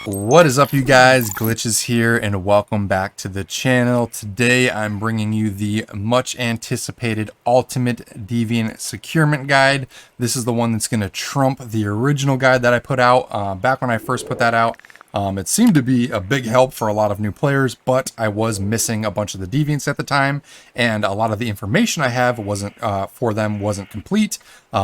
What is up, you guys? Glitchiz here, and welcome back to the channel. Today I'm bringing you the much anticipated Ultimate Deviant Securement Guide. This is the one that's going to trump the original guide that I put out back when I first put that out. It seemed to be a big help for a lot of new players, but I was missing a bunch of the deviants at the time, and a lot of the information I have wasn't wasn't complete.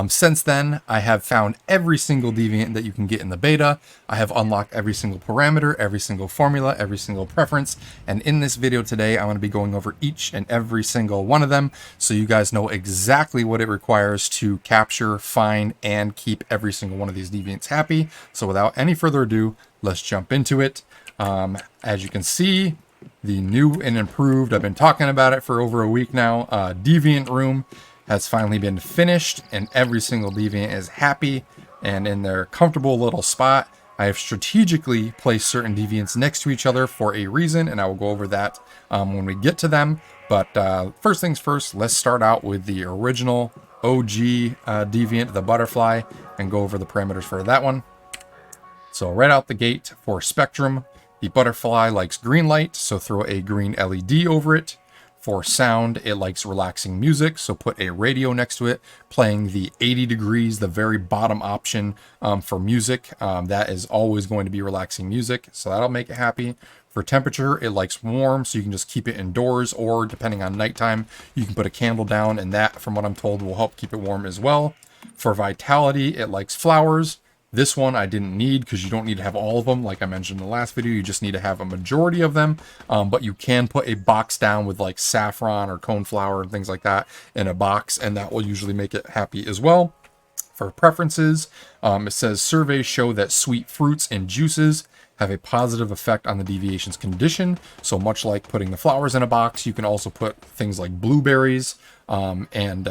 Since then, I have found every single deviant that you can get in the beta. I have unlocked every single parameter, every single formula, every single preference, and in this video today, I'm going to be going over each and every single one of them, so you guys know exactly what it requires to capture, find, and keep every single one of these deviants happy. So without any further ado, let's jump into it. As you can see, the new and improved, I've been talking about it for over a week now, Deviant Room has finally been finished, and every single deviant is happy and in their comfortable little spot. I have strategically placed certain deviants next to each other for a reason, and I will go over that when we get to them. But first things first, let's start out with the original OG deviant, the butterfly, and go over the parameters for that one. So right out the gate for Spectrum, the butterfly likes green light, so throw a green LED over it. For sound, it likes relaxing music, so put a radio next to it, playing the 80 degrees, the very bottom option for music. That is always going to be relaxing music, so that'll make it happy. For temperature, it likes warm, so you can just keep it indoors, or depending on nighttime, you can put a candle down, and that, from what I'm told, will help keep it warm as well. For vitality, it likes flowers. This one I didn't need because you don't need to have all of them. Like I mentioned in the last video, you just need to have a majority of them. But you can put a box down with like saffron or coneflower and things like that in a box, and that will usually make it happy as well. For preferences, it says surveys show that sweet fruits and juices have a positive effect on the deviation's condition. So much like putting the flowers in a box, you can also put things like blueberries and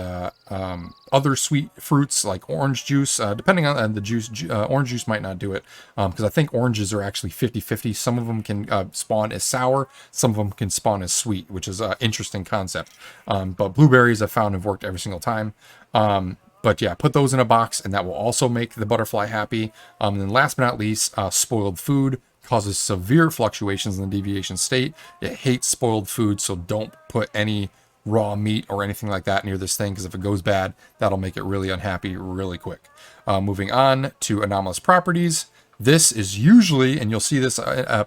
other sweet fruits like orange juice, depending on the juice. Orange juice might not do it because I think oranges are actually 50-50. Some of them can spawn as sour, some of them can spawn as sweet, which is an interesting concept. But blueberries I've found have worked every single time. But yeah, put those in a box, and that will also make the butterfly happy. And then last but not least, spoiled food causes severe fluctuations in the deviation state. It hates spoiled food, so don't put any raw meat or anything like that near this thing, because if it goes bad, that'll make it really unhappy really quick. Moving on to anomalous properties. This is usually, and you'll see this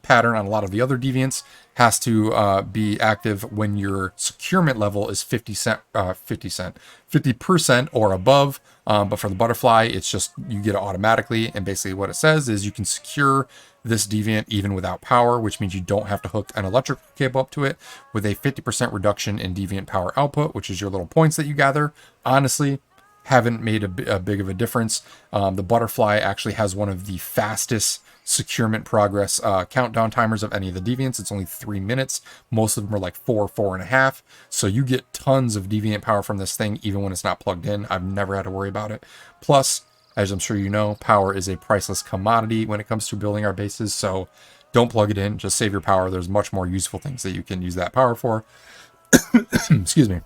pattern on a lot of the other deviants, has to be active when your securement level is 50% or above. But for the butterfly, it's just you get it automatically. And basically what it says is you can secure this deviant even without power, which means you don't have to hook an electrical cable up to it, with a 50% reduction in deviant power output, which is your little points that you gather. Honestly, haven't made a big of a difference. The butterfly actually has one of the fastest securement progress countdown timers of any of the deviants. It's only 3 minutes. Most of them are like 4.5. So you get tons of deviant power from this thing even when it's not plugged in. I've never had to worry about it. Plus, as I'm sure you know, power is a priceless commodity when it comes to building our bases. So don't plug it in, just save your power. There's much more useful things that you can use that power for. Excuse me.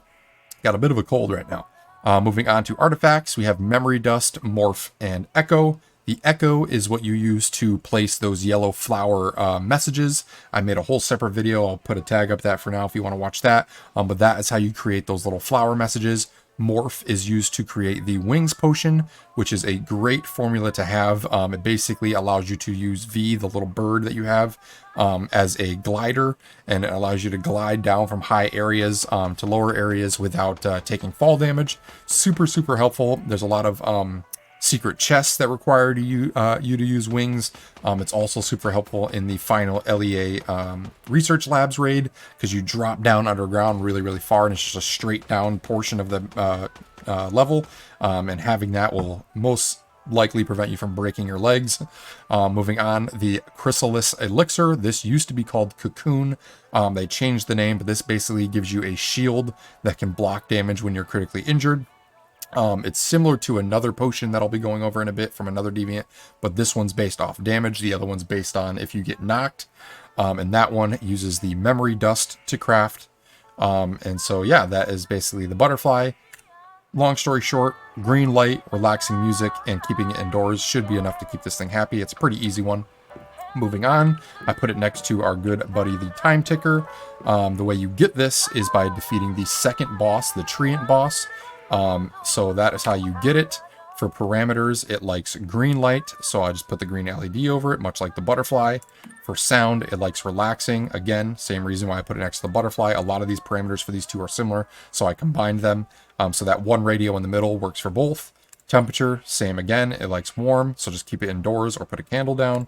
Got a bit of a cold right now. Moving on to artifacts, we have Memory Dust, Morph, and Echo. The Echo is what you use to place those yellow flower messages. I made a whole separate video. I'll put a tag up that for now if you want to watch that. But that is how you create those little flower messages. Morph is used to create the Wings Potion, which is a great formula to have. It basically allows you to use V, the little bird that you have, as a glider, and it allows you to glide down from high areas to lower areas without taking fall damage. Super, super helpful. There's a lot of secret chests that require you to use wings. It's also super helpful in the final LEA research labs raid, because you drop down underground really, really far, and it's just a straight down portion of the level, and having that will most likely prevent you from breaking your legs. Moving on, the Chrysalis Elixir. This used to be called Cocoon. They changed the name, but this basically gives you a shield that can block damage when you're critically injured. It's similar to another potion that I'll be going over in a bit from another deviant, but this one's based off damage. The other one's based on if you get knocked. And that one uses the Memory Dust to craft. And so, yeah, that is basically the butterfly. Long story short, green light, relaxing music, and keeping it indoors should be enough to keep this thing happy. It's a pretty easy one. Moving on, I put it next to our good buddy, the time ticker. The way you get this is by defeating the second boss, the treant boss. So that is how you get it. For parameters, it likes green light, so I just put the green LED over it, much like the butterfly. For sound, it likes relaxing. Again, same reason why I put it next to the butterfly. A lot of these parameters for these two are similar, so I combined them. So that one radio in the middle works for both. Temperature, same again, it likes warm, so just keep it indoors or put a candle down.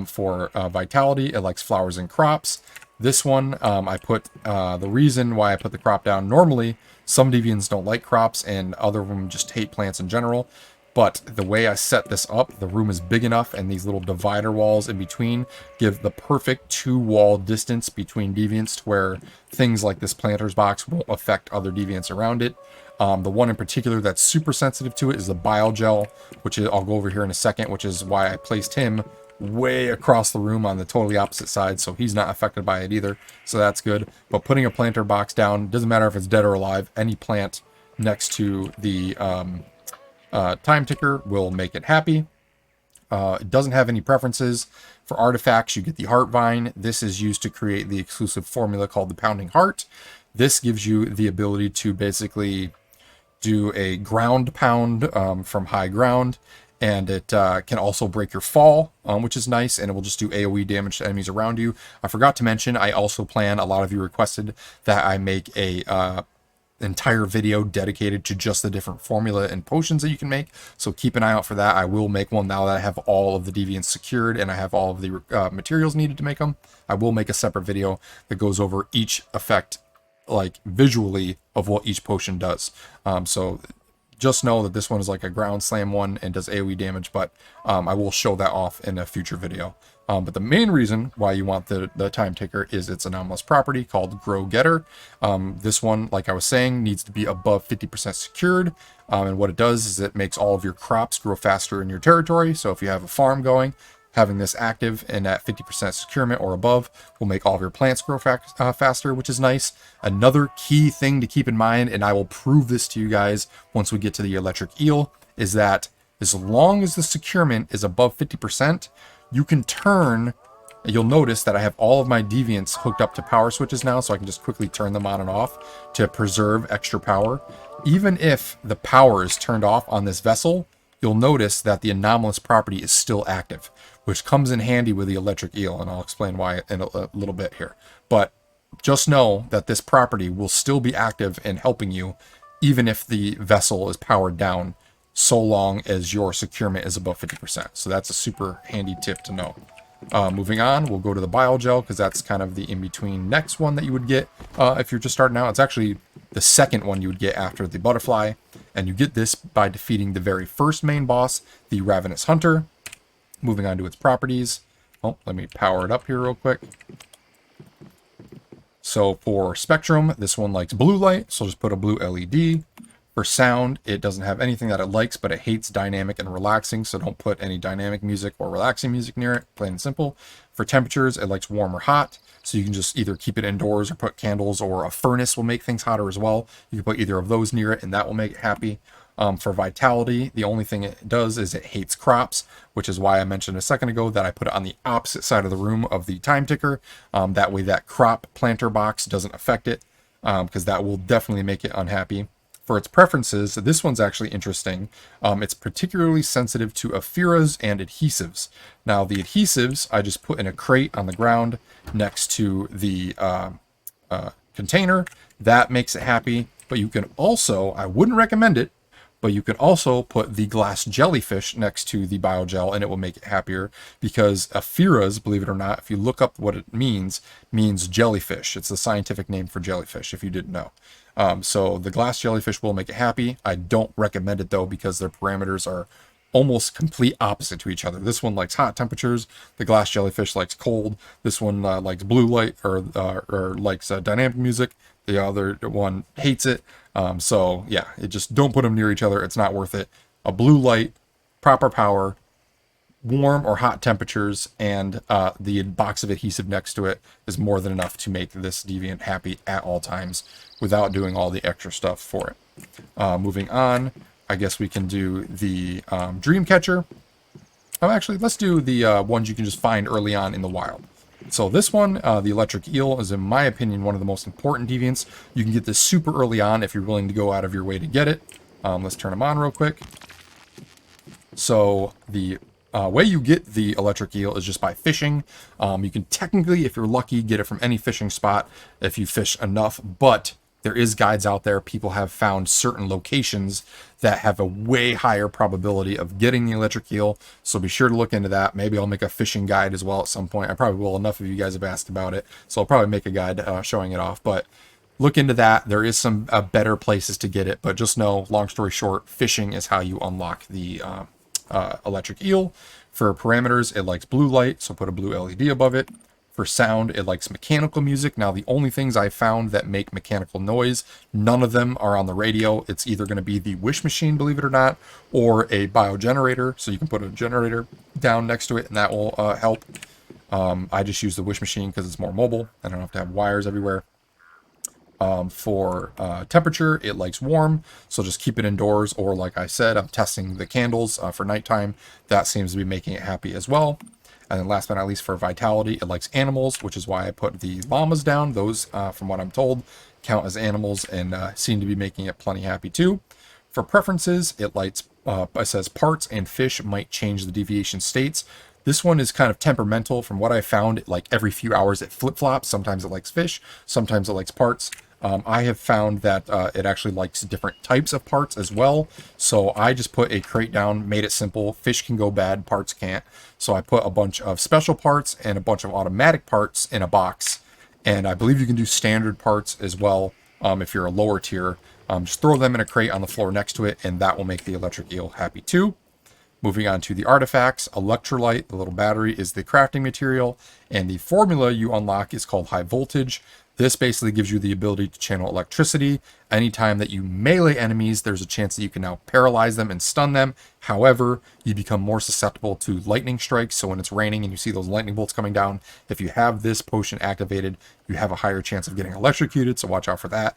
For vitality, it likes flowers and crops. This one, I put the reason why I put the crop down. Normally, some deviants don't like crops and other of them just hate plants in general. But the way I set this up, the room is big enough and these little divider walls in between give the perfect 2-wall distance between deviants to where things like this planter's box won't affect other deviants around it. The one in particular that's super sensitive to it is the Biogel, which is, I'll go over here in a second, which is why I placed him way across the room on the totally opposite side, so he's not affected by it either, so that's good. But putting a planter box down, doesn't matter if it's dead or alive, any plant next to the time ticker will make it happy. It doesn't have any preferences. For artifacts, you get the heart vine. This is used to create the exclusive formula called the pounding heart. This gives you the ability to basically do a ground pound from high ground, and it can also break your fall, which is nice, and it will just do AoE damage to enemies around you. I forgot to mention, I also plan, a lot of you requested that I make a entire video dedicated to just the different formula and potions that you can make, so keep an eye out for that. I will make one now that I have all of the deviants secured and I have all of the materials needed to make them. I will make a separate video that goes over each effect, like visually, of what each potion does. So just know that this one is like a ground slam one and does AoE damage, but I will show that off in a future video. But the main reason why you want the time ticker is its anomalous property called Grow Getter. This one, like I was saying, needs to be above 50% secured. And what it does is it makes all of your crops grow faster in your territory. So if you have a farm going, having this active and at 50% securement or above will make all of your plants grow faster, which is nice. Another key thing to keep in mind, and I will prove this to you guys once we get to the electric eel, is that as long as the securement is above 50%, you can turn, you'll notice that I have all of my deviants hooked up to power switches now, so I can just quickly turn them on and off to preserve extra power. Even if the power is turned off on this vessel, you'll notice that the anomalous property is still active, which comes in handy with the electric eel, and I'll explain why in a little bit here. But just know that this property will still be active and helping you, even if the vessel is powered down, so long as your securement is above 50%. So that's a super handy tip to know. Moving on, we'll go to the Biogel, because that's kind of the in-between next one that you would get if you're just starting out. It's actually the second one you would get after the butterfly, and you get this by defeating the very first main boss, the Ravenous Hunter. Moving on to its properties. Oh, let me power it up here real quick. So for spectrum, this one likes blue light, so just put a blue LED. For sound, it doesn't have anything that it likes, but it hates dynamic and relaxing, so don't put any dynamic music or relaxing music near it, plain and simple. For temperatures, it likes warm or hot, so you can just either keep it indoors or put candles, or a furnace will make things hotter as well. You can put either of those near it, and that will make it happy. For vitality, the only thing it does is it hates crops, which is why I mentioned a second ago that I put it on the opposite side of the room of the time ticker. That way that crop planter box doesn't affect it, because that will definitely make it unhappy. For its preferences, this one's actually interesting. It's particularly sensitive to epheras and adhesives. Now, the adhesives, I just put in a crate on the ground next to the container. That makes it happy. But you can also, I wouldn't recommend it, but you could also put the glass jellyfish next to the Biogel, and it will make it happier, because epheras, believe it or not, if you look up what it means jellyfish. It's the scientific name for jellyfish, if you didn't know. So the glass jellyfish will make it happy. I don't recommend it though, because their parameters are almost complete opposite to each other. This one likes hot temperatures. The glass jellyfish likes cold. This one likes blue light or likes dynamic music. The other one hates it. So yeah, it just don't put them near each other. It's not worth it. A blue light, proper power, warm or hot temperatures, and the box of adhesive next to it is more than enough to make this deviant happy at all times without doing all the extra stuff for it. Moving on, I guess we can do the Dreamcatcher. Oh, actually, let's do the ones you can just find early on in the wild. So this one, the electric eel, is in my opinion one of the most important deviants. You can get this super early on if you're willing to go out of your way to get it. Let's turn them on real quick. So the way you get the electric eel is just by fishing. You can technically, if you're lucky, get it from any fishing spot if you fish enough, but there is guides out there. People have found certain locations that have a way higher probability of getting the electric eel. So be sure to look into that. Maybe I'll make a fishing guide as well at some point. I probably will. Enough of you guys have asked about it. So I'll probably make a guide showing it off. But look into that. There is some better places to get it. But just know, long story short, fishing is how you unlock the electric eel. For parameters, it likes blue light. So put a blue LED above it. For sound, it likes mechanical music. Now, the only things I found that make mechanical noise, none of them are on the radio. It's either going to be the wish machine, believe it or not, or a biogenerator. So you can put a generator down next to it, and that will help. I just use the wish machine because it's more mobile. I don't have to have wires everywhere. For temperature, it likes warm, so just keep it indoors. Or like I said, I'm testing the candles for nighttime. That seems to be making it happy as well. And then last but not least, for vitality, it likes animals, which is why I put the llamas down. Those, from what I'm told, count as animals and seem to be making it plenty happy too. For preferences, it likes, it says parts and fish might change the deviation states. This one is kind of temperamental. From what I found, like every few hours it flip-flops. Sometimes it likes fish, sometimes it likes parts. I have found that it actually likes different types of parts as well. So I just put a crate down, made it simple. Fish can go bad, parts can't. So I put a bunch of special parts and a bunch of automatic parts in a box. And I believe you can do standard parts as well if you're a lower tier. Just throw them in a crate on the floor next to it, and that will make the electric eel happy too. Moving on to the artifacts, electrolyte, the little battery, is the crafting material. And the formula you unlock is called high voltage. This basically gives you the ability to channel electricity. Anytime that you melee enemies, there's a chance that you can now paralyze them and stun them. However, you become more susceptible to lightning strikes. So when it's raining and you see those lightning bolts coming down, if you have this potion activated, you have a higher chance of getting electrocuted. So watch out for that.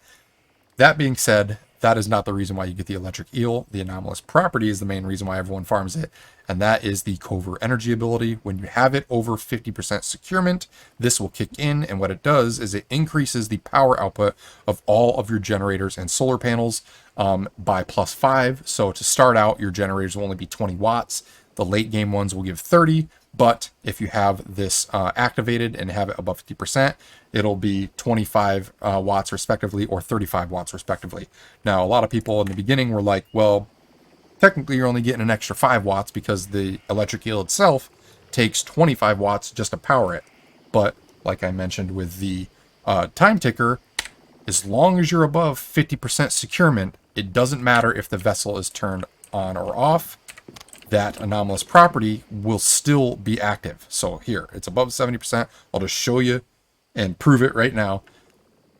That being said, that is not the reason why you get the electric eel. The anomalous property is the main reason why everyone farms it, and that is the covert energy ability. When you have it over 50% securement, this will kick in, and what it does is it increases the power output of all of your generators and solar panels by +5. So to start out, your generators will only be 20 watts. The late game ones will give 30, but if you have this activated and have it above 50%, it'll be 25 watts respectively, or 35 watts respectively. Now, a lot of people in the beginning were like, well, technically you're only getting an extra 5 watts because the electric eel itself takes 25 watts just to power it. But like I mentioned with the time ticker, as long as you're above 50% securement, it doesn't matter if the vessel is turned on or off. That anomalous property will still be active. So here, it's above 70%. I'll just show you and prove it right now.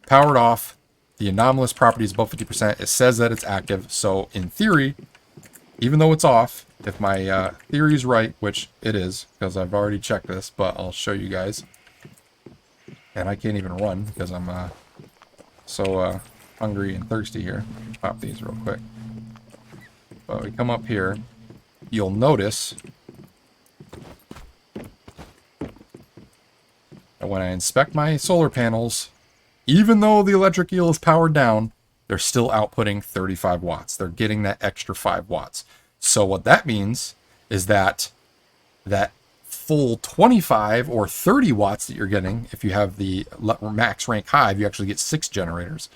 Powered off, the anomalous property is above 50%. It says that it's active. So in theory, even though it's off, if my theory is right, which it is, because I've already checked this, but I'll show you guys. And I can't even run because I'm so hungry and thirsty here. Pop these real quick. But we come up here. You'll notice that when I inspect my solar panels, even though the electric eel is powered down, they're still outputting 35 watts. They're getting that extra 5 watts. So what that means is that that full 25 or 30 watts that you're getting, if you have the max rank hive, you actually get 6 generators.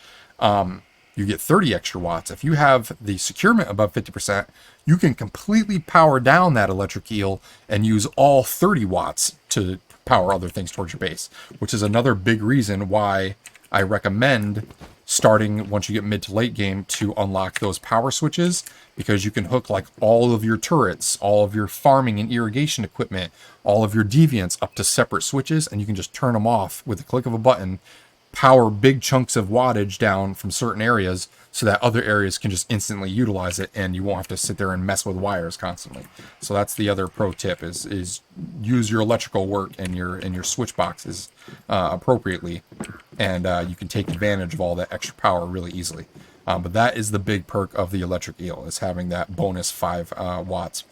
You get 30 extra watts. If you have the securement above 50%, you can completely power down that electric eel and use all 30 watts to power other things towards your base, which is another big reason why I recommend starting once you get mid to late game to unlock those power switches, because you can hook like all of your turrets, all of your farming and irrigation equipment, all of your deviants up to separate switches, and you can just turn them off with a click of a button, power big chunks of wattage down from certain areas so that other areas can just instantly utilize it, and you won't have to sit there and mess with wires constantly. So that's the other pro tip, is use your electrical work and your switch boxes appropriately, and you can take advantage of all that extra power really easily. But that is the big perk of the electric eel, is having that bonus 5 watts.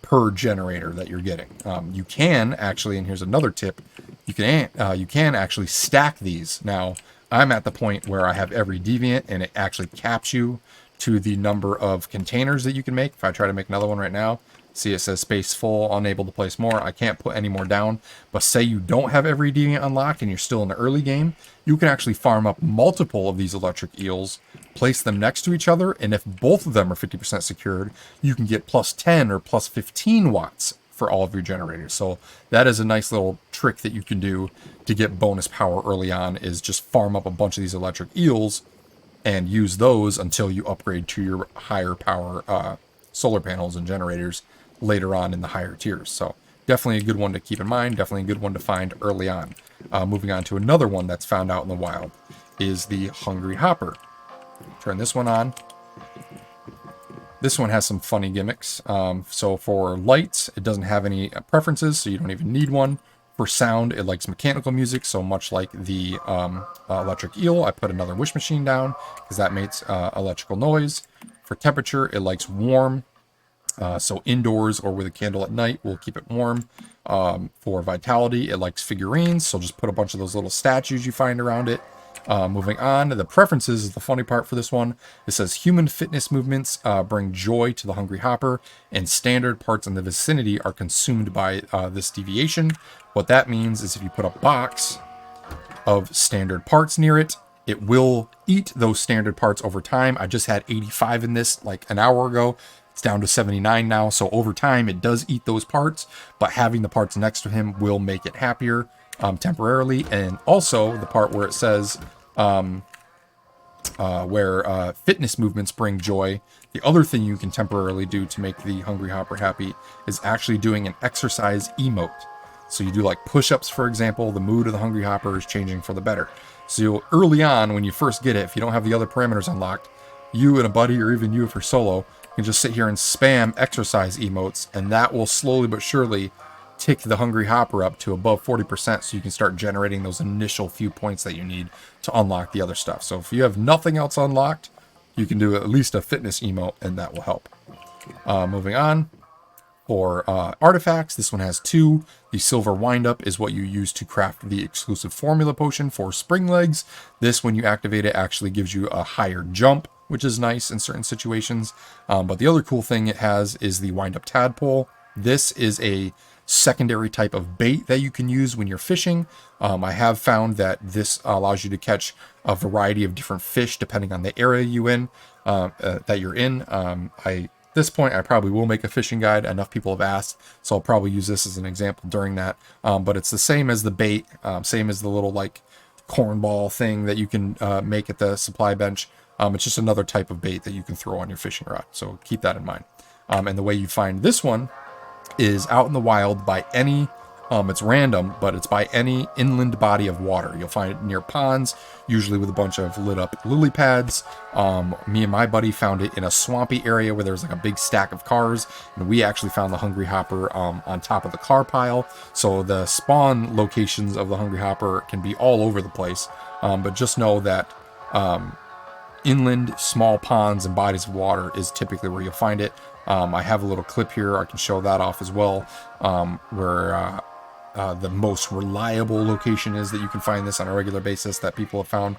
per generator that you're getting. You can actually, and here's another tip, you can actually stack these. Now, I'm at the point where I have every deviant, and it actually caps you to the number of containers that you can make. If I try to make another one right now, see it says space full, unable to place more. I can't put any more down. But say you don't have every deviant unlocked and you're still in the early game, you can actually farm up multiple of these electric eels, place them next to each other, and if both of them are 50% secured, you can get plus 10 or plus 15 watts for all of your generators. So that is a nice little trick that you can do to get bonus power early on, is just farm up a bunch of these electric eels and use those until you upgrade to your higher power solar panels and generators later on in the higher tiers. So definitely a good one to keep in mind, definitely a good one to find early on. Moving on to another one that's found out in the wild is the Hungry Hopper. Turn this one on. This one has some funny gimmicks. So for lights, it doesn't have any preferences, so you don't even need one. For sound, it likes mechanical music, so much like the electric eel, I put another wish machine down because that makes electrical noise. For temperature, it likes warm, so indoors or with a candle at night will keep it warm. For vitality, it likes figurines, so just put a bunch of those little statues you find around it. Moving on, the preferences is the funny part for this one. It says human fitness movements bring joy to the Hungry Hopper, and standard parts in the vicinity are consumed by this deviation. What that means is if you put a box of standard parts near it, it will eat those standard parts over time. I just had 85 in this like an hour ago. It's down to 79 now, so over time it does eat those parts, but having the parts next to him will make it happier temporarily. And also the part where it says where fitness movements bring joy, the other thing you can temporarily do to make the Hungry Hopper happy is actually doing an exercise emote. So you do like push-ups, for example, the mood of the Hungry Hopper is changing for the better. So early on, when you first get it, if you don't have the other parameters unlocked, you and a buddy, or even you if you're solo, can just sit here and spam exercise emotes, and that will slowly but surely tick the Hungry Hopper up to above 40%, so you can start generating those initial few points that you need to unlock the other stuff. So if you have nothing else unlocked, you can do at least a fitness emote, and that will help. Moving on. For artifacts, this one has 2. The silver windup is what you use to craft the exclusive formula potion for spring legs. This, when you activate it, actually gives you a higher jump, which is nice in certain situations. But the other cool thing it has is the wind-up tadpole. This is a secondary type of bait that you can use when you're fishing. I have found that this allows you to catch a variety of different fish depending on the area that you're in. At this point, I probably will make a fishing guide. Enough people have asked, so I'll probably use this as an example during that. But it's the same as the bait, same as the little like cornball thing that you can make at the supply bench. It's just another type of bait that you can throw on your fishing rod, so keep that in mind. And the way you find this one is out in the wild by any, it's random, but it's by any inland body of water. You'll find it near ponds, usually with a bunch of lit up lily pads. Me and my buddy found it in a swampy area where there was like a big stack of cars, and we actually found the Hungry Hopper on top of the car pile. So the spawn locations of the Hungry Hopper can be all over the place, but just know that inland small ponds and bodies of water is typically where you'll find it. I have a little clip here, I can show that off as well, where the most reliable location is that you can find this on a regular basis that people have found.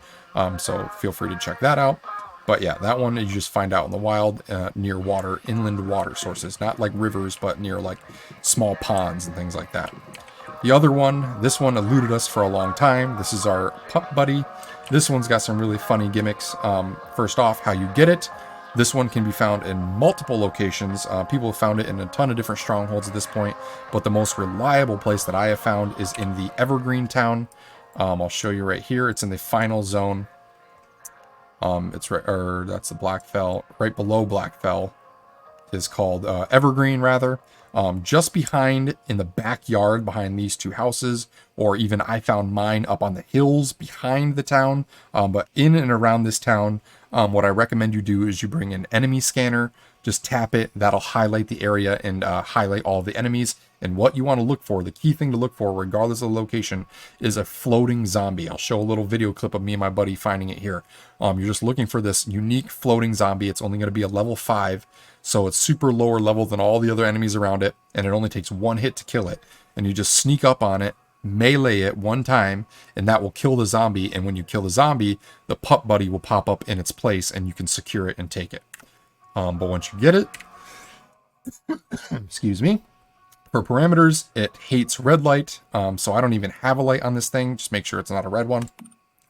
So feel free to check that out. But yeah, that one you just find out in the wild, near water, inland water sources, not like rivers, but near like small ponds and things like that. The other one, this one eluded us for a long time. This is our Pup Buddy. This one's got some really funny gimmicks. First off, how you get it. This one can be found in multiple locations. People have found it in a ton of different strongholds at this point, but the most reliable place that I have found is in the Evergreen Town. I'll show you right here. It's in the final zone. It's right, or that's the Blackfell. Right below Blackfell is called Evergreen, rather. Just behind, in the backyard behind these two houses, or even I found mine up on the hills behind the town. But in and around this town, what I recommend you do is you bring an enemy scanner just tap it. That'll highlight the area and highlight all the enemies. And what you want to look for, the key thing to look for, regardless of the location, is a floating zombie. I'll show a little video clip of me and my buddy finding it here. You're just looking for this unique floating zombie. It's only going to be a level 5, so it's super lower level than all the other enemies around it, and it only takes one hit to kill it. And you just sneak up on it, melee it one time, and that will kill the zombie. And when you kill the zombie, the Pup Buddy will pop up in its place, and you can secure it and take it. But once you get it, excuse me, for parameters, it hates red light, so I don't even have a light on this thing. Just make sure it's not a red one.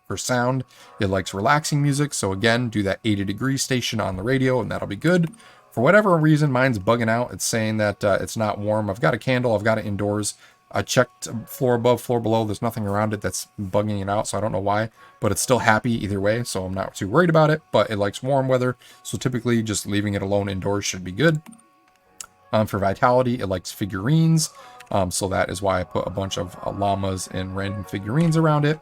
For sound, it likes relaxing music, so again, do that 80-degree station on the radio, and that'll be good. For whatever reason, mine's bugging out. It's saying that it's not warm. I've got a candle. I've got it indoors. I checked floor above, floor below. There's nothing around it that's bugging it out, so I don't know why. But it's still happy either way, so I'm not too worried about it. But it likes warm weather, so typically just leaving it alone indoors should be good. For vitality, it likes figurines, so that is why I put a bunch of llamas and random figurines around it.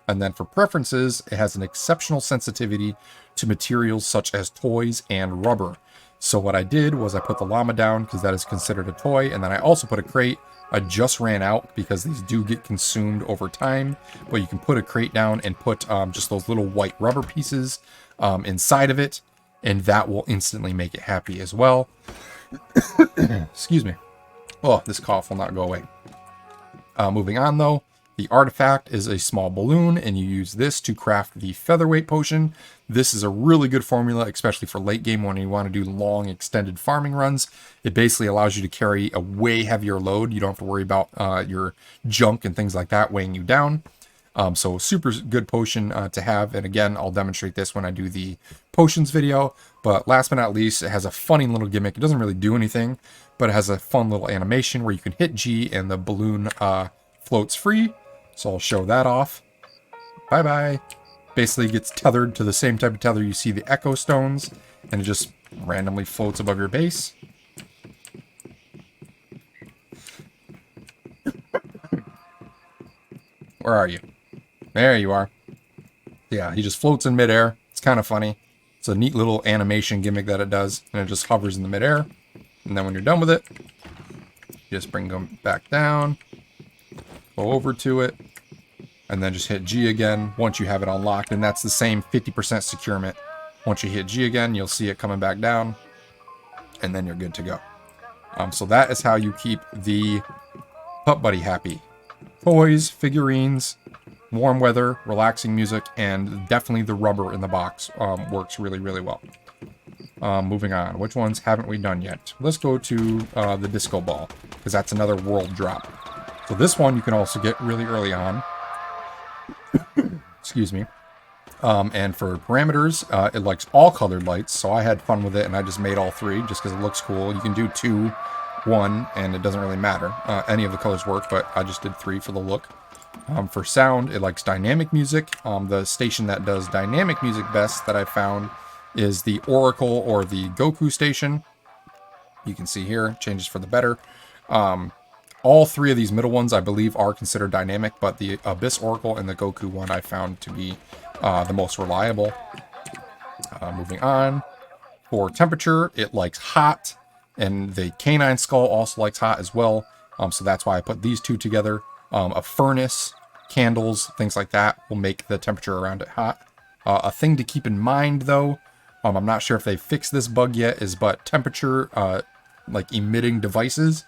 And then for preferences, it has an exceptional sensitivity to materials such as toys and rubber. So what I did was I put the llama down because that is considered a toy, and then I also put a crate. I just ran out because these do get consumed over time, but you can put a crate down and put just those little white rubber pieces inside of it, and that will instantly make it happy as well. Excuse me. Oh, this cough will not go away. Moving on though, the artifact is a small balloon, and you use this to craft the featherweight potion. This is a really good formula, especially for late game when you want to do long extended farming runs. It basically allows you to carry a way heavier load. You don't have to worry about your junk and things like that weighing you down. So super good potion to have. And again, I'll demonstrate this when I do the potions video. But last but not least, it has a funny little gimmick. It doesn't really do anything, but it has a fun little animation where you can hit G and the balloon floats free. So I'll show that off. Bye-bye. Basically gets tethered to the same type of tether you see the echo stones, and it just randomly floats above your base. Where are you? There you are. Yeah, he just floats in midair. It's kind of funny. It's a neat little animation gimmick that it does, and it just hovers in the midair. And then when you're done with it, you just bring them back down, go over to it, and then just hit G again once you have it unlocked. And that's the same 50% securement. Once you hit G again, you'll see it coming back down, and then you're good to go. So that is how you keep the Pup Buddy happy. Toys, figurines, warm weather, relaxing music, and definitely the rubber in the box works really, really well. Moving on. Which ones haven't we done yet? Let's go to the disco ball, because that's another world drop. So this one you can also get really early on. Excuse me. And for parameters, it likes all colored lights, so I had fun with it, and I just made all 3 just because it looks cool. You can do 2, 1, and it doesn't really matter. Any of the colors work, but I just did 3 for the look. For sound, it likes dynamic music. The station that does dynamic music best that I found is the Oracle or the Goku station. You can see here, changes for the better. All 3 of these middle ones, I believe, are considered dynamic, but the Abyss Oracle and the Goku one I found to be the most reliable. Moving on. For temperature, it likes hot, and the Canine Skull also likes hot as well. So that's why I put these 2 together. A furnace, candles, things like that will make the temperature around it hot. A thing to keep in mind, though, I'm not sure if they fixed this bug yet, but temperature, like emitting devices,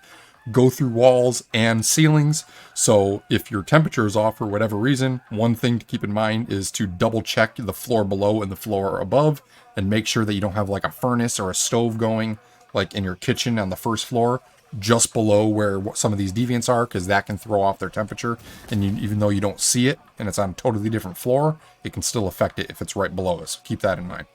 go through walls and ceilings. So if your temperature is off for whatever reason, one thing to keep in mind is to double check the floor below and the floor above, and make sure that you don't have like a furnace or a stove going like in your kitchen on the first floor just below where some of these deviants are, because that can throw off their temperature. And even though you don't see it and it's on a totally different floor, it can still affect it if it's right below us. Keep that in mind.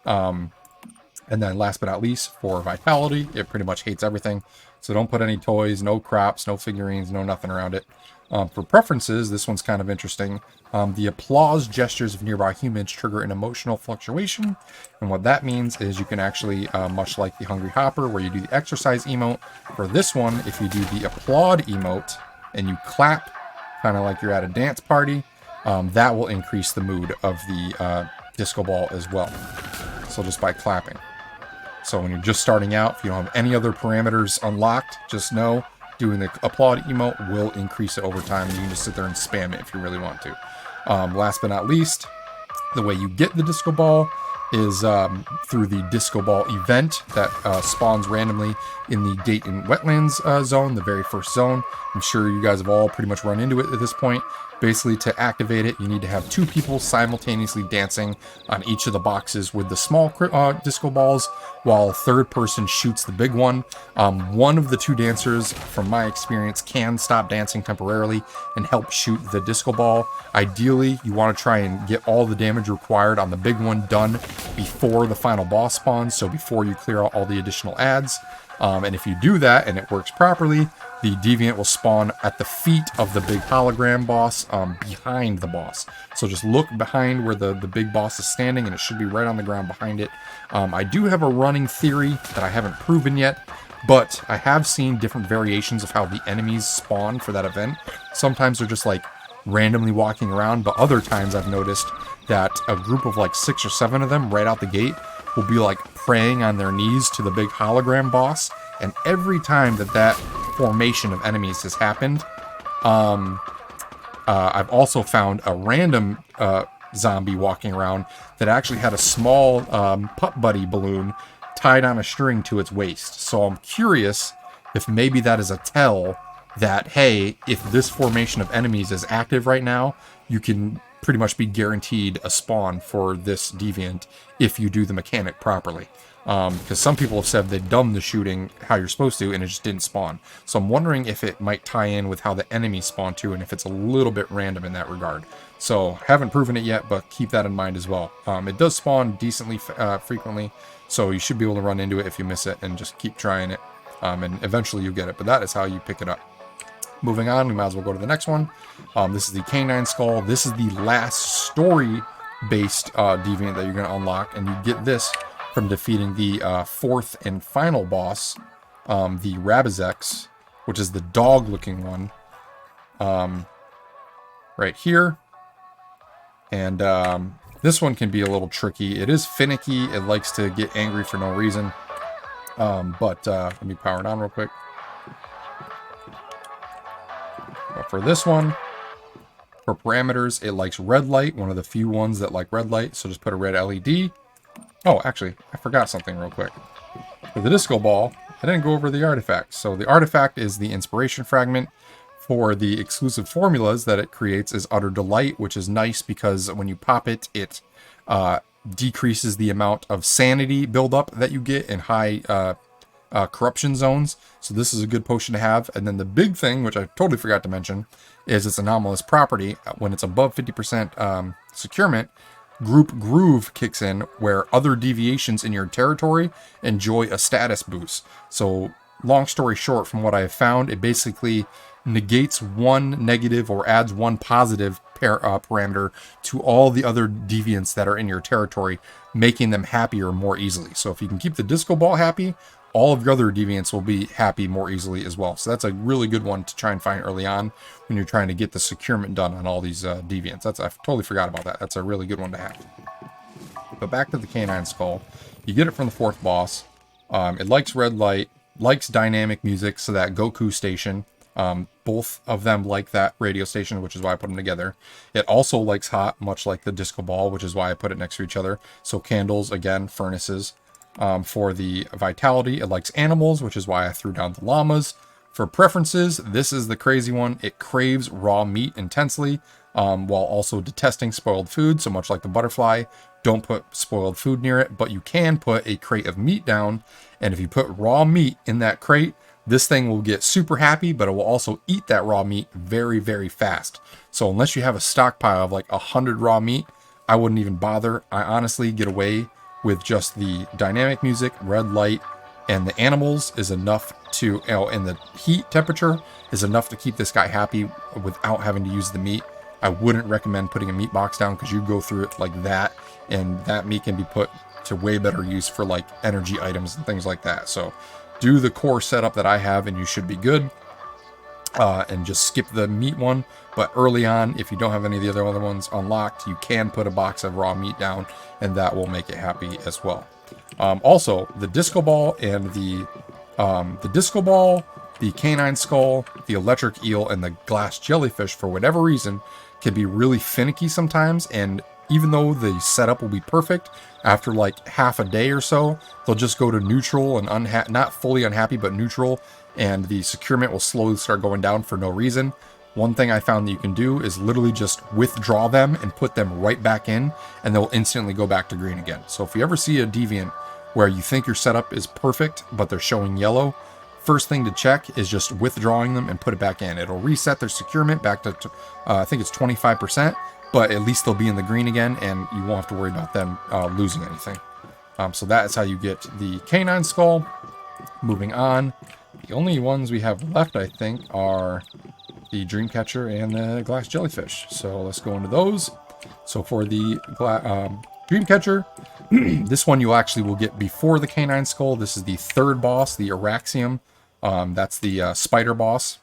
And then last but not least, for vitality, it pretty much hates everything. So don't put any toys, no crops, no figurines, no nothing around it. For preferences, this one's kind of interesting. The applause gestures of nearby humans trigger an emotional fluctuation. And what that means is you can actually, much like the Hungry Hopper, where you do the exercise emote, for this one, if you do the applaud emote and you clap, kind of like you're at a dance party, that will increase the mood of the disco ball as well. So just by clapping. So when you're just starting out, if you don't have any other parameters unlocked, just know doing the applaud emote will increase it over time, and you can just sit there and spam it if you really want to. Last but not least, the way you get the disco ball is through the disco ball event that spawns randomly in the Dayton Wetlands zone, the very first zone. I'm sure you guys have all pretty much run into it at this point. Basically, to activate it, you need to have 2 people simultaneously dancing on each of the boxes with the small disco balls, while a third person shoots the big one. One of the 2 dancers, from my experience, can stop dancing temporarily and help shoot the disco ball. Ideally, you want to try and get all the damage required on the big one done before the final boss spawns, so before you clear out all the additional ads. And if you do that and it works properly, the Deviant will spawn at the feet of the big hologram boss, behind the boss. So just look behind where the big boss is standing, and it should be right on the ground behind it. I do have a running theory that I haven't proven yet, but I have seen different variations of how the enemies spawn for that event. Sometimes they're just like randomly walking around, but other times I've noticed that a group of like 6 or 7 of them right out the gate will be like praying on their knees to the big hologram boss. And every time that formation of enemies has happened, I've also found a random zombie walking around that actually had a small Pup Buddy balloon tied on a string to its waist. So I'm curious if maybe that is a tell that, hey, if this formation of enemies is active right now, you can pretty much be guaranteed a spawn for this Deviant if you do the mechanic properly. Because some people have said they've done the shooting how you're supposed to and it just didn't spawn. So I'm wondering if it might tie in with how the enemies spawn too, and if it's a little bit random in that regard. So haven't proven it yet, but keep that in mind as well. It does spawn decently frequently, so you should be able to run into it if you miss it and just keep trying it, and eventually you get it. But that is how you pick it up. Moving on, we might as well go to the next one. This is the Canine Skull. This is the last story-based Deviant that you're going to unlock, and you get this from defeating the 4th and final boss, the Rabizex, which is the dog-looking one, right here. And this one can be a little tricky. It is finicky. It likes to get angry for no reason. But let me power it on real quick. But for this one, for parameters, it likes red light, one of the few ones that like red light, so just put a red LED. Oh, actually, I forgot something real quick. For the disco ball, I didn't go over the artifact. So the artifact is the inspiration fragment. For the exclusive formulas that it creates is Utter Delight, which is nice because when you pop it, it decreases the amount of sanity buildup that you get in high corruption zones. So this is a good potion to have. And then the big thing, which I totally forgot to mention, is its anomalous property. When it's above 50% securement, Group Groove kicks in, where other deviations in your territory enjoy a status boost. So long story short, from what I have found, it basically negates one negative or adds one positive parameter to all the other deviants that are in your territory, making them happier more easily. So if you can keep the disco ball happy, all of your other deviants will be happy more easily as well. So that's a really good one to try and find early on when you're trying to get the securement done on all these deviants. I totally forgot about that. That's a really good one to have. But back to the Canine Skull. You get it from the 4th boss. It likes red light, likes dynamic music, so that Goku station. Both of them like that radio station, which is why I put them together. It also likes hot, much like the disco ball, which is why I put it next to each other. So candles, again, furnaces. For the vitality, it likes animals, which is why I threw down the llamas. For preferences, this is the crazy one. It craves raw meat intensely, while also detesting spoiled food. So much like the butterfly, don't put spoiled food near it, but you can put a crate of meat down. And if you put raw meat in that crate, this thing will get super happy, but it will also eat that raw meat very, very fast. So unless you have a stockpile of like 100 raw meat, I wouldn't even bother. I honestly get away with just the dynamic music, red light, and the animals is enough to, and the heat temperature is enough to keep this guy happy without having to use the meat. I wouldn't recommend putting a meat box down because you go through it like that, and that meat can be put to way better use for like energy items and things like that. So do the core setup that I have and you should be good. And just skip the meat one. But early on, if you don't have any of the other ones unlocked, you can put a box of raw meat down, and that will make it happy as well. Also, the disco ball and the canine skull, the electric eel, and the glass jellyfish, for whatever reason, can be really finicky sometimes. And even though the setup will be perfect, after like half a day or so, they'll just go to neutral and not fully unhappy, but neutral, and the securement will slowly start going down for no reason. One thing I found that you can do is literally just withdraw them and put them right back in, and they'll instantly go back to green again. So if you ever see a deviant where you think your setup is perfect, but they're showing yellow, first thing to check is just withdrawing them and put it back in. It'll reset their securement back to, I think it's 25%, but at least they'll be in the green again, and you won't have to worry about them losing anything. So that is how you get the canine skull. Moving on, the only ones we have left, I think, are the Dreamcatcher and the glass jellyfish. So let's go into those. So for the Dreamcatcher, this one you actually will get before the canine skull. This is the third boss, the Araxium. That's the spider boss.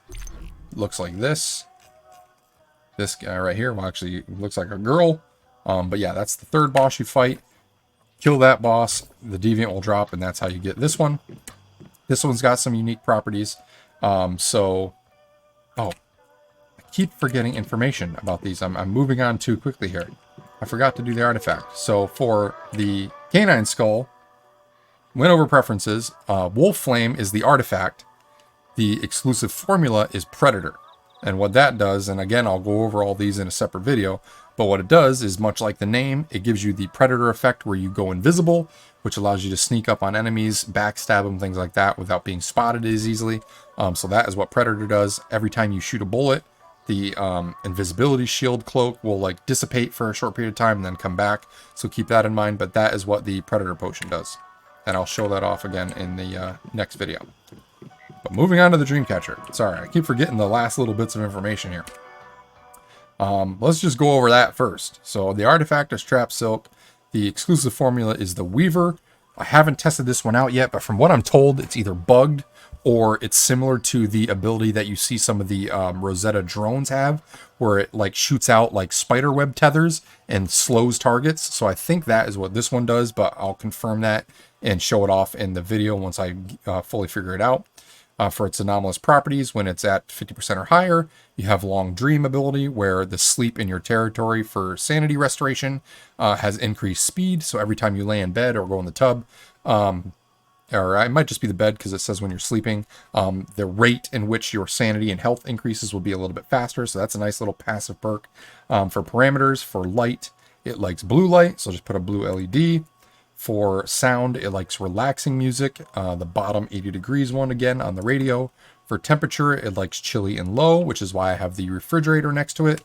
Looks like this. This guy right here, well, actually looks like a girl. But yeah, that's the third boss you fight. Kill that boss, the deviant will drop, and that's how you get this one. This one's got some unique properties. Oh, I keep forgetting information about these. I'm moving on too quickly here. I forgot to do the artifact. So for the canine skull, went over preferences. Wolf Flame is the artifact. The exclusive formula is Predator. And what that does, and again, I'll go over all these in a separate video, but what it does is much like the name, it gives you the Predator effect where you go invisible, which allows you to sneak up on enemies, backstab them, things like that, without being spotted as easily. So that is what Predator does. Every time you shoot a bullet, the invisibility shield cloak will like dissipate for a short period of time and then come back. So keep that in mind, but that is what the Predator potion does. And I'll show that off again in the next video. But moving on to the Dreamcatcher. Sorry, I keep forgetting the last little bits of information here. Let's just go over that first. So the artifact is Trap Silk. The exclusive formula is the Weaver. I haven't tested this one out yet, but from what I'm told, it's either bugged or it's similar to the ability that you see some of the Rosetta drones have, where it like shoots out like spider web tethers and slows targets. So I think that is what this one does, but I'll confirm that and show it off in the video once I fully figure it out. For its anomalous properties, when it's at 50% or higher, you have Long Dream ability, where the sleep in your territory for sanity restoration has increased speed. So every time you lay in bed or go in the tub, or it might just be the bed because it says when you're sleeping, the rate in which your sanity and health increases will be a little bit faster. So that's a nice little passive perk. For parameters, for light, it likes blue light, so just put a blue LED. For sound, it likes relaxing music, the bottom 80 degrees one again on the radio. For temperature, it likes chilly and low, which is why I have the refrigerator next to it.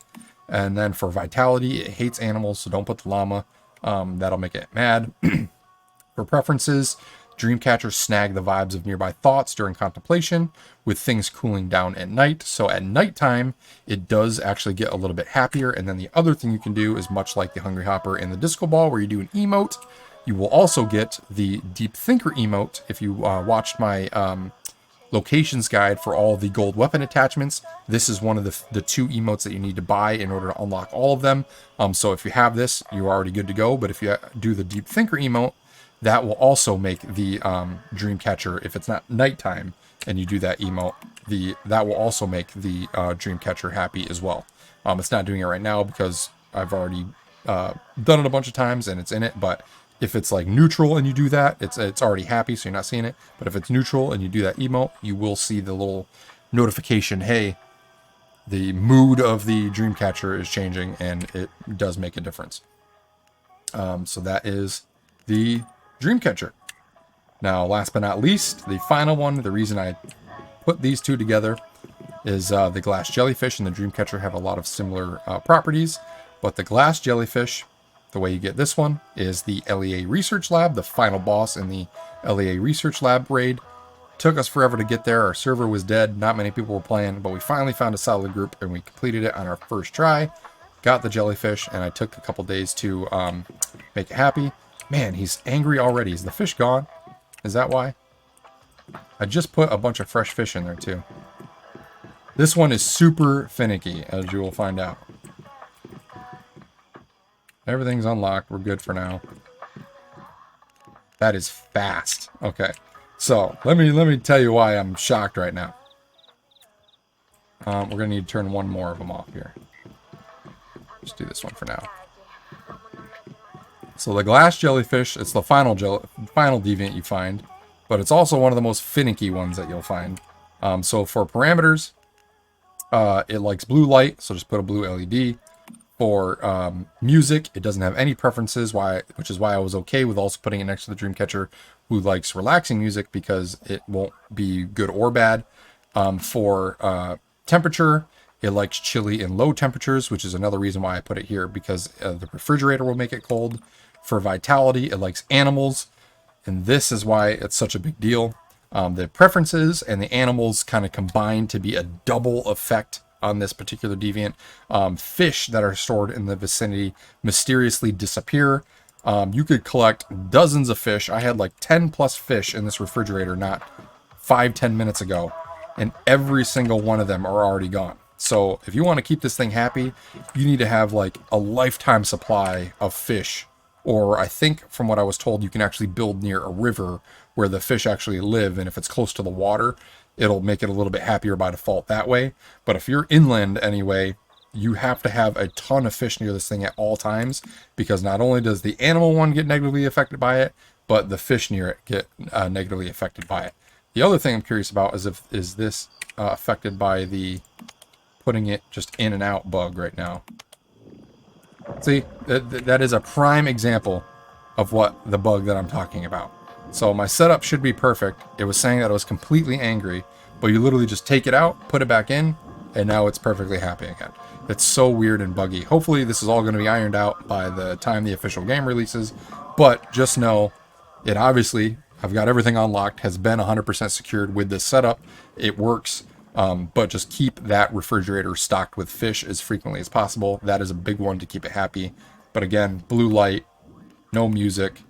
And then for vitality, it hates animals, so don't put the llama. That'll make it mad. For preferences, Dreamcatcher snag the vibes of nearby thoughts during contemplation, with things cooling down at night. So at nighttime, it does actually get a little bit happier. And then the other thing you can do is much like the Hungry Hopper and the Disco Ball, where you do an emote. You will also get the Deep Thinker emote if you watched my locations guide for all the gold weapon attachments. This is one of the two emotes that you need to buy in order to unlock all of them. So if you have this, you're already good to go. But if you do the Deep Thinker emote, that will also make the Dreamcatcher, if it's not nighttime and you do that emote, that will also make the Dreamcatcher happy as well. It's not doing it right now because I've already done it a bunch of times and it's in it, but if it's like neutral and you do that, it's already happy, so you're not seeing it. But if it's neutral and you do that emote, you will see the little notification, hey, the mood of the Dreamcatcher is changing, and it does make a difference. So that is the Dreamcatcher. Now, last but not least, the final one, the reason I put these two together is the Glass Jellyfish and the Dreamcatcher have a lot of similar properties, but the Glass Jellyfish, the way you get this one is the LEA Research Lab, the final boss in the LEA Research Lab raid. Took us forever to get there. Our server was dead. Not many people were playing, but we finally found a solid group and we completed it on our first try. Got the jellyfish, and I took a couple days to make it happy. Man, he's angry already. Is the fish gone? Is that why? I just put a bunch of fresh fish in there too. This one is super finicky, as you will find out. Everything's unlocked. We're good for now. That is fast. Okay. So let me tell you why I'm shocked right now. We're gonna need to turn one more of them off here. Just do this one for now. So the glass jellyfish, it's the final deviant you find, but it's also one of the most finicky ones that you'll find. So for parameters, it likes blue light, so just put a blue LED. For music, it doesn't have any preferences, which is why I was okay with also putting it next to the Dreamcatcher, who likes relaxing music, because it won't be good or bad. For temperature, it likes chilly and low temperatures, which is another reason why I put it here, because the refrigerator will make it cold. For vitality, it likes animals, and this is why it's such a big deal. The preferences and the animals kind of combine to be a double effect on this particular deviant. Fish that are stored in the vicinity mysteriously disappear. You could collect dozens of fish. I had like 10 plus fish in this refrigerator not 5-10 minutes ago, and every single one of them are already gone. So if you want to keep this thing happy, you need to have like a lifetime supply of fish. Or I think from what I was told, you can actually build near a river where the fish actually live, and if it's close to the water, it'll make it a little bit happier by default that way. But if you're inland anyway, you have to have a ton of fish near this thing at all times, because not only does the animal one get negatively affected by it, but the fish near it get negatively affected by it. The other thing I'm curious about is this affected by the putting it just in and out bug right now. See, that is a prime example of what the bug that I'm talking about. So my setup should be perfect. It was saying that it was completely angry, but you literally just take it out, put it back in, and now it's perfectly happy again. It's so weird and buggy. Hopefully this is all going to be ironed out by the time the official game releases, but just know it obviously, I've got everything unlocked, has been 100% secured with this setup. It works. But just keep that refrigerator stocked with fish as frequently as possible. That is a big one to keep it happy. But again, blue light, no music,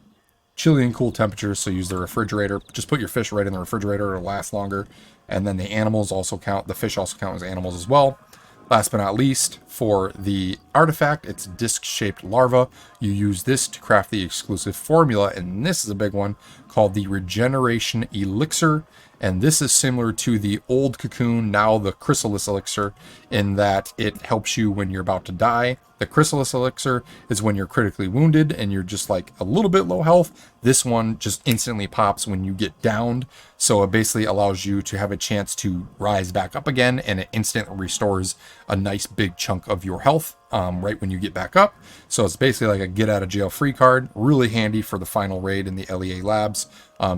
chilly and cool temperatures, so use the refrigerator. Just put your fish right in the refrigerator, it'll last longer. And then the animals also count, the fish also count as animals as well. Last but not least, for the artifact, it's disc-shaped larva. You use this to craft the exclusive formula, and this is a big one, called the Regeneration Elixir. And this is similar to the old cocoon, now the Chrysalis Elixir, in that it helps you when you're about to die. The Chrysalis Elixir is when you're critically wounded and you're just like a little bit low health. This one just instantly pops when you get downed. So it basically allows you to have a chance to rise back up again, and it instantly restores a nice big chunk of your health right when you get back up. So it's basically like a get out of jail free card. Really handy for the final raid in the LEA labs.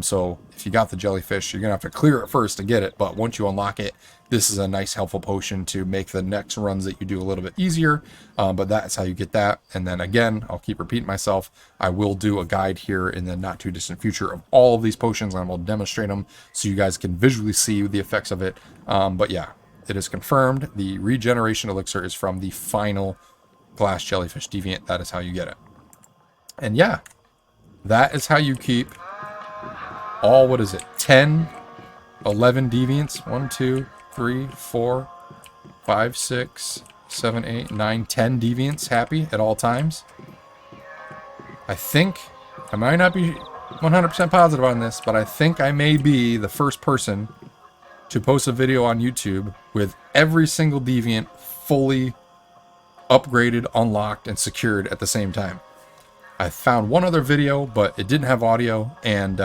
So if you got the jellyfish, you're gonna have to clear it first to get it, but once you unlock it, this is a nice helpful potion to make the next runs that you do a little bit easier. But that's how you get that. And then again, I'll keep repeating myself, I will do a guide here in the not too distant future of all of these potions, and I will demonstrate them so you guys can visually see the effects of it. But yeah, it is confirmed. The Regeneration Elixir is from the final glass jellyfish deviant. That is how you get it. And yeah, that is how you keep all, what is it, 10, 11 deviants? 1, 2, 3, 4, 5, 6, 7, 8, 9, 10 deviants happy at all times. I think, I might not be 100% positive on this, but I think I may be the first person to post a video on YouTube with every single deviant fully upgraded, unlocked, and secured at the same time. I found one other video, but it didn't have audio, and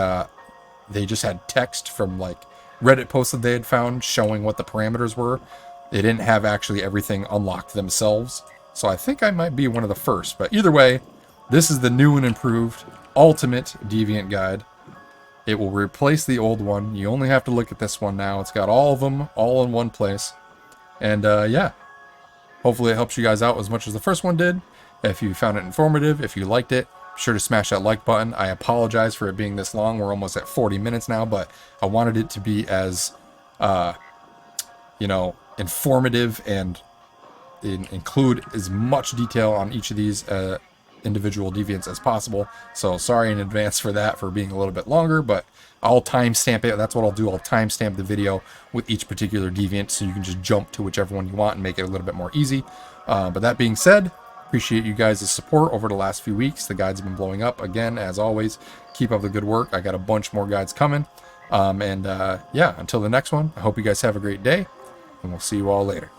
they just had text from like Reddit posts that they had found showing what the parameters were. They didn't have actually everything unlocked themselves. So I think I might be one of the first. But either way, this is the new and improved Ultimate Deviant Guide. It will replace the old one. You only have to look at this one now. It's got all of them all in one place. And yeah, hopefully it helps you guys out as much as the first one did. If you found it informative, if you liked it, be sure to smash that like button. I apologize for it being this long. We're almost at 40 minutes now, but I wanted it to be as, you know, informative and include as much detail on each of these individual deviants as possible. So sorry in advance for that, for being a little bit longer, but I'll timestamp it. That's what I'll do. I'll timestamp the video with each particular deviant so you can just jump to whichever one you want and make it a little bit more easy. But that being said, Appreciate you guys' support over the last few weeks. The guides have been blowing up again, as always. Keep up the good work. I got a bunch more guides coming. Yeah, until the next one, I hope you guys have a great day, and we'll see you all later.